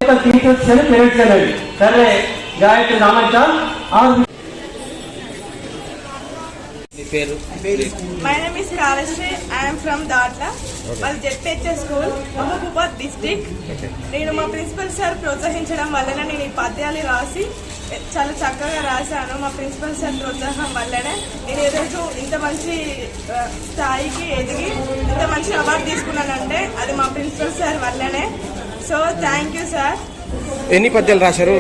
యొక్క టీచర్స్ అని పేరెంట్స్ అనేది సరే Gayatri Ramayya. My name is Karashri. I am from Dadla. Well, ZPHS School, Mahbubad district. నేను మా ప్రిన్సిపల్ సార్ ప్రోత్సహించడం వల్లనే నేను ఈ పద్యాలు రాసి చాలా చక్కగా రాశాను. మా ప్రిన్సిపల్ సార్ ప్రోత్సాహం వల్లనే నేను ఈరోజు ఇంత మంచి స్థాయికి ఎదిగి ఇంత మంచి అవార్డు తీసుకున్నానంటే అది మా ప్రిన్సిపల్ సార్ వల్లనే. So thank you sir. ఎన్ని పద్యాలు రాశారు?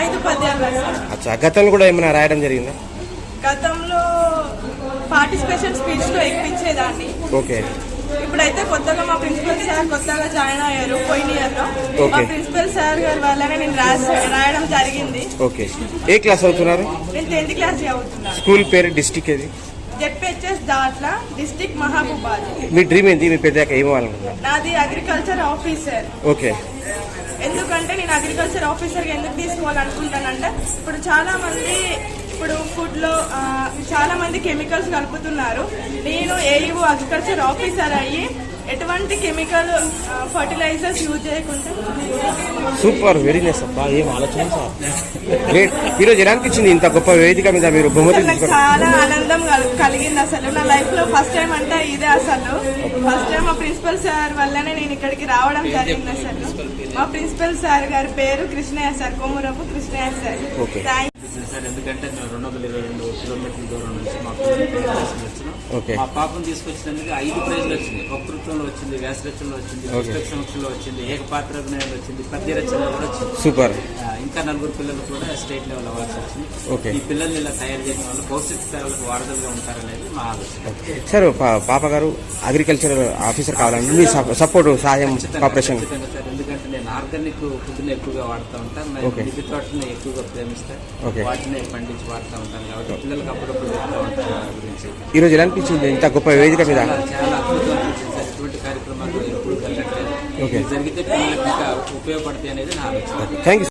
5 పద్యాలు రాశారు. అచ్చా, గతంలో కూడా ఏమైనా రాయడం జరిగిందా? గతంలో పార్టిసిపేషన్ స్పీచ్ లో ఎక్కించేదాన్ని. ఓకే. ఇప్పుడైతే కొత్తగా మా ప్రిన్సిపల్ సార్ కొత్తగా జాయిన్ అయ్యారు పోయిన ఇయర్ లో. మా ప్రిన్సిపల్ సార్ గారి వల్లనే నేను రాయడం జరిగింది. ఓకే. ఏ క్లాస్ అవుతున్నారు? నేను 10th క్లాస్ చదువుతున్నాను. స్కూల్ పేరు, డిస్ట్రిక్ట్ ఏది? ZPHS Datla, district Mahabubabad. మీ డ్రీమ్ ఏంటి? మీ పెద్దాక ఏం అవ్వాలనుకుంటున్నారు? నాది అగ్రికల్చర్ ఆఫీసర్. ఓకే. ఎందుకంటే నేను అగ్రికల్చర్ ఆఫీసర్ ఎందుకు తీసుకోవాలనుకుంటానంటే ఇప్పుడు చాలా మంది ఫుడ్ లో చాలా మంది కెమికల్స్ కలుపుతున్నారు. నేను ఏఈఓ అగ్రికల్చర్ ఆఫీసర్ అయ్యి ఎటువంటి కెమికల్ ఫర్టిలైజర్స్ యూజ్ చేయకుండా. సూపర్, వెరీ నైస్ అబ్బా, ఏం ఆలోచన సార్. గ్రేట్. ఈరోజు ఎలా అనిపించింది ఇంత గొప్ప వేదిక మీద మీరు బహుమతి? నాకు చాలా ఆనందం కలిగింది. అసలు నా లైఫ్ లో ఫస్ట్ టైం అంటే ఇదే. అసలు ఫస్ట్ టైం మా ప్రిన్సిపల్ సార్ వల్లనే నేను ఇక్కడికి రావడం జరిగింది. అసలు మా ప్రిన్సిపల్ సార్ గారి పేరు Krishnaiah sir, Komurapu Krishnaiah sir. Thank sir. ఎందుకంటే మేము 222 కిలోమీటర్ల దూరం నుంచి మా వచ్చినాం. మా పాపను తీసుకొచ్చినందుకు 5 ప్రైజ్లు వచ్చినాయి. వక్తృత్వంలో వచ్చింది, వ్యాస రచనలో వచ్చింది, పుస్తక సమక్షంలో వచ్చింది, ఏకపాత్ర అభినయంలో వచ్చింది, పద్య రచనలో కూడా వచ్చింది. సూపర్. ఇంకా 4 పిల్లలు కూడా స్టేట్ లెవెల్ అవార్డ్స్ వచ్చింది. ఈ పిల్లల్ని ఇలా తయారు చేసిన వాళ్ళు భవిష్యత్ తరాలకు వారధులుగా ఉంటారనేది మా ఆలోచన. సార్, పాప గారు అగ్రికల్చర్ ఆఫీసర్ కావాలంటే మీ సపోర్ట్, సహాయం, కోఆపరేషన్? సార్, ఎందుకంటే నేను ఆర్గానిక్ ఫుడ్ని ఎక్కువగా వాడుతూ ఉంటాను. మిద్దె తోటని ఎక్కువగా ప్రేమిస్తాను. వాటిని పండించి వాడుతూ ఉంటాను కాబట్టి పిల్లలకు అప్పుడప్పుడు చెప్తూ ఉంటాను వాటి గురించి. ఈరోజు ఎలా అనిపించింది ఇంత గొప్ప వేదిక మీద? చాలా అద్భుతం అనిపించింది సార్. ఇటువంటి కార్యక్రమాలు ఎప్పుడు జరగట్లేదు. జరిగితే పిల్లలకు ఇంకా ఉపయోగపడతాయి అనేది నా ఆలోచన. Thank you.